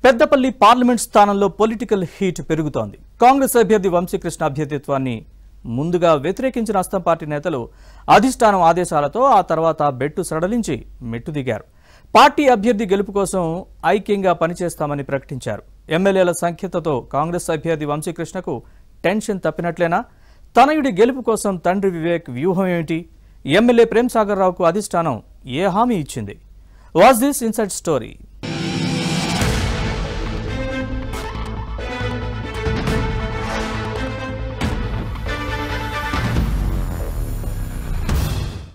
Peddapalli parliament స్థానంలో political heat పెరుగుతోంది. కాంగ్రెస్ అభ్యర్థి వంశీకృష్ణ అభ్యర్థిత్వాన్ని ముందుగా వ్యతిరేకించిన అస్తం పార్టీ నేతలు అధిష్టానం ఆదేశాలతో ఆ తర్వాత బెట్టు సడలించి మెట్టు దిగారు. పార్టీ అభ్యర్థి గెలుపు కోసం ఐక్యంగా పనిచేస్తామని ప్రకటించారు. ఎమ్మెల్యేల సంఖ్యతతో కాంగ్రెస్ అభ్యర్థి వంశీకృష్ణకు టెన్షన్ తప్పినట్లేనా? తనయుడి గెలుపు కోసం తండ్రి వివేక్ వ్యూహం ఏమిటి? ఎమ్మెల్యే ప్రేమ్ సాగర్ రావుకు అధిష్టానం ఏ హామీ ఇచ్చింది? Watch this inside story.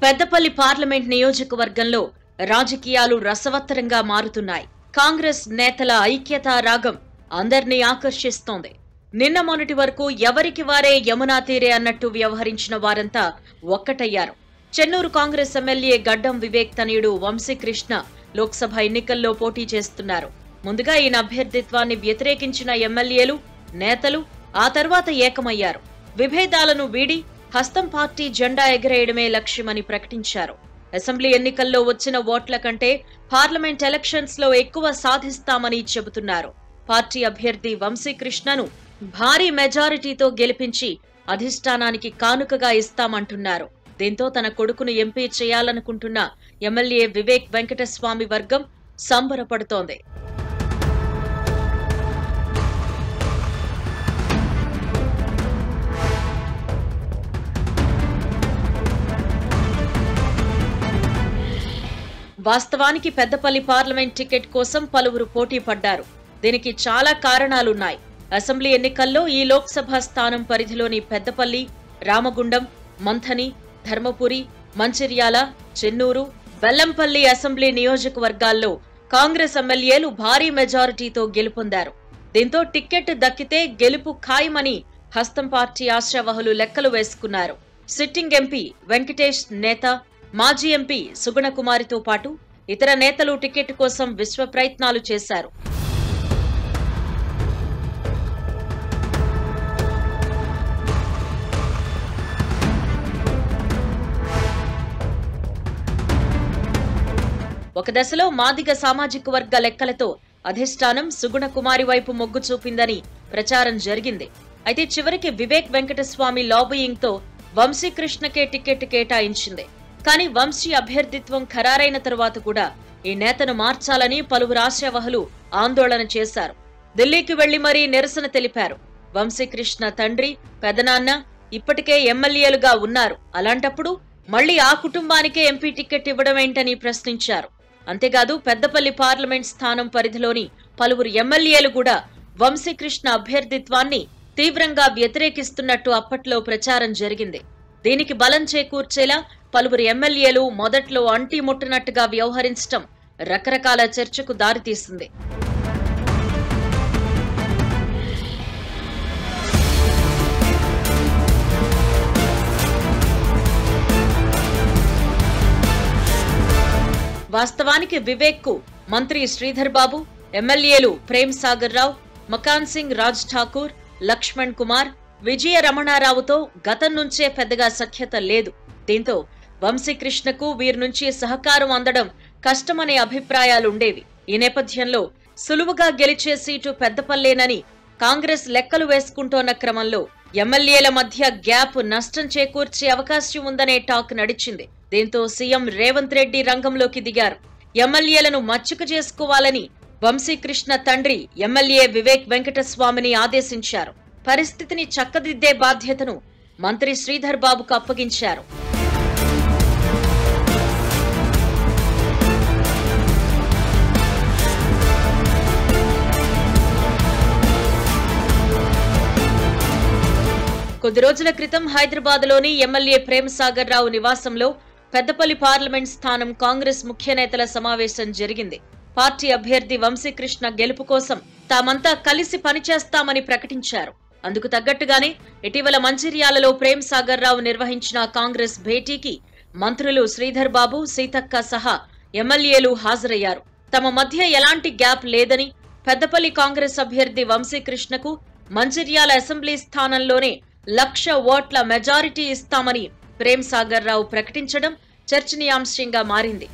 Peddapalli parliament నియోజకవర్గంలో రాజకీయాలు రసవత్తరంగా మారుతున్నాయి. కాంగ్రెస్ నేతల ఐక్యతా రాగం అందర్నీ ఆకర్షిస్తోంది. నిన్న మొన్నటి వరకు ఎవరికి వారే యమునా తీరే అన్నట్టు వ్యవహరించిన వారంతా ఒక్కటయ్యారు. చెన్నూరు కాంగ్రెస్ ఎమ్మెల్యే గడ్డం వివేక్ తనయుడు వంశీకృష్ణ లోక్సభ ఎన్నికల్లో పోటీ చేస్తున్నారు. ముందుగా ఈయన అభ్యర్థిత్వాన్ని వ్యతిరేకించిన ఎమ్మెల్యేలు, నేతలు ఆ తర్వాత ఏకమయ్యారు. విభేదాలను వీడి హస్తం పార్టీ జెండా ఎగరేయడమే లక్ష్యమని ప్రకటించారు. అసెంబ్లీ ఎన్నికల్లో వచ్చిన ఓట్ల కంటే పార్లమెంట్ ఎలక్షన్స్ లో ఎక్కువ సాధిస్తామని చెబుతున్నారు. పార్టీ అభ్యర్థి వంశీకృష్ణను భారీ మెజారిటీతో గెలిపించి అధిష్టానానికి కానుకగా ఇస్తామంటున్నారు. దీంతో తన కొడుకును ఎంపీ చేయాలనుకుంటున్న ఎమ్మెల్యే వివేక్ వెంకటస్వామి వర్గం సంబరపడుతోంది. వాస్తవానికి పెద్దపల్లి పార్లమెంట్ టికెట్ కోసం పలువురు పోటీ పడ్డారు. దీనికి చాలా కారణాలున్నాయి. అసెంబ్లీ ఎన్నికల్లో ఈ లోక్సభ స్థానం పరిధిలోని పెద్దపల్లి, రామగుండం, మంథని, ధర్మపురి, మంచిర్యాల, చెన్నూరు, బెల్లంపల్లి అసెంబ్లీ నియోజకవర్గాల్లో కాంగ్రెస్ ఎమ్మెల్యేలు భారీ మెజారిటీతో గెలుపొందారు. దీంతో టికెట్ దక్కితే గెలుపు ఖాయమని హస్తం పార్టీ ఆశావహులు లెక్కలు వేసుకున్నారు. సిట్టింగ్ ఎంపీ వెంకటేష్ నేత, మాజీ ఎంపీ సుగుణకుమారితో పాటు ఇతర నేతలు టికెట్ కోసం విశ్వ ప్రయత్నాలు చేశారు. ఒక దశలో మాదిగ సామాజిక వర్గ లెక్కలతో అధిష్టానం సుగుణకుమారి వైపు మొగ్గు చూపిందని ప్రచారం జరిగింది. అయితే చివరికి వివేక్ వెంకటస్వామి లాబియింగ్ తో వంశీకృష్ణకే టికెట్ కేటాయించింది. కానీ వంశీ అభ్యర్థిత్వం ఖరారైన తరువాత కూడా ఈ నేతను మార్చాలని పలువురు ఆశావహులు ఆందోళన చేశారు. ఢిల్లీకి వెళ్లి మరీ నిరసన తెలిపారు. వంశీకృష్ణ తండ్రి, పెదనాన్న ఇప్పటికే ఎమ్మెల్యేలుగా ఉన్నారు. అలాంటప్పుడు మళ్లీ ఆ కుటుంబానికే ఎంపీ టికెట్ ఇవ్వడం ఏంటని ప్రశ్నించారు. అంతేకాదు పెద్దపల్లి పార్లమెంట్ స్థానం పరిధిలోని పలువురు ఎమ్మెల్యేలు కూడా వంశీకృష్ణ అభ్యర్థిత్వాన్ని తీవ్రంగా వ్యతిరేకిస్తున్నట్టు అప్పట్లో ప్రచారం జరిగింది. దీనికి బలం చేకూర్చేలా పలువురు ఎమ్మెల్యేలు మొదట్లో అంటి ముట్టనట్టుగా వ్యవహరించడం రకరకాల చర్చకు దారితీసింది. వాస్తవానికి వివేక్ కు మంత్రి శ్రీధర్ బాబు, ఎమ్మెల్యేలు ప్రేమ్ సాగర్ రావు, మకాన్ సింగ్ రాజ్ ఠాకూర్, లక్ష్మణ్ కుమార్, విజయ రమణారావుతో గతం నుంచే పెద్దగా సఖ్యత లేదు. దీంతో వంశీకృష్ణకు వీరి నుంచి సహకారం అందడం కష్టమనే అభిప్రాయాలుండేవి. ఈ నేపథ్యంలో సులువుగా గెలిచే సీటు పెద్దపల్లేనని కాంగ్రెస్ లెక్కలు వేసుకుంటోన్న క్రమంలో ఎమ్మెల్యేల మధ్య గ్యాప్ నష్టం చేకూర్చే అవకాశం ఉందనే టాక్ నడిచింది. దీంతో సీఎం రేవంత్ రెడ్డి రంగంలోకి దిగారు. ఎమ్మెల్యేలను మచ్చుక చేసుకోవాలని వంశీకృష్ణ తండ్రి ఎమ్మెల్యే వివేక్ వెంకటస్వామిని ఆదేశించారు. పరిస్థితిని చక్కదిద్దే బాధ్యతను మంత్రి శ్రీధర్ బాబుకు అప్పగించారు. కొద్ది రోజుల క్రితం హైదరాబాద్లోని ఎమ్మెల్యే ప్రేమ్ సాగర్ రావు నివాసంలో పెద్దపల్లి పార్లమెంట్ స్థానం కాంగ్రెస్ ముఖ్య నేతల సమావేశం జరిగింది. పార్టీ అభ్యర్థి వంశీకృష్ణ గెలుపు కోసం తామంతా కలిసి పనిచేస్తామని ప్రకటించారు. అందుకు తగ్గట్టుగానే ఇటీవల మంచిర్యాలలో ప్రేమ్ సాగర్ రావు నిర్వహించిన కాంగ్రెస్ భేటీకి మంత్రులు శ్రీధర్ బాబు, సీతక్క సహా ఎమ్మెల్యేలు హాజరయ్యారు. తమ మధ్య ఎలాంటి గ్యాప్ లేదని, పెద్దపల్లి కాంగ్రెస్ అభ్యర్థి వంశీకృష్ణకు మంచిర్యాల అసెంబ్లీ స్థానంలోనే 1,00,000 ఓట్ల మెజారిటీ ఇస్తామని ప్రేమ్ సాగర్ రావు ప్రకటించడం చర్చనీయాంశంగా మారింది.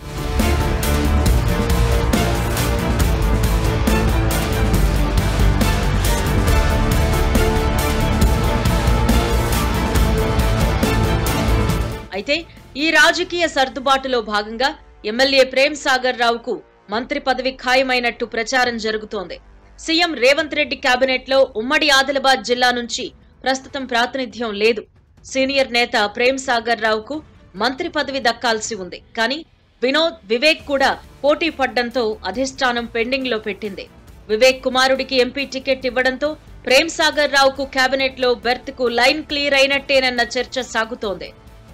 అయితే ఈ రాజకీయ సర్దుబాటులో భాగంగా ఎమ్మెల్యే ప్రేమ్ సాగర్ రావుకు మంత్రి పదవి ఖాయమైనట్టు ప్రచారం జరుగుతోంది. సీఎం రేవంత్ రెడ్డి కేబినెట్ లో ఉమ్మడి ఆదిలాబాద్ జిల్లా నుంచి ప్రస్తుతం ప్రాతినిధ్యం లేదు. సీనియర్ నేత ప్రేమ్ సాగర్ రావుకు మంత్రి పదవి దక్కాల్సి ఉంది. కానీ వినోద్, వివేక్ కూడా పోటీ పడ్డంతో అధిష్టానం పెండింగ్ లో పెట్టింది. వివేక్ కుమారుడికి ఎంపీ టికెట్ ఇవ్వడంతో ప్రేమ్ సాగర్ రావుకు కేబినెట్ లో బెర్త్ కు లైన్ క్లియర్ అయినట్టేనన్న చర్చ సాగుతోంది.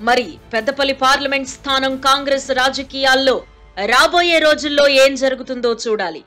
మరి పెద్దపల్లి పార్లమెంట్ స్థానం కాంగ్రెస్ రాజకీయాల్లో రాబోయే రోజుల్లో ఏం జరుగుతుందో చూడాలి.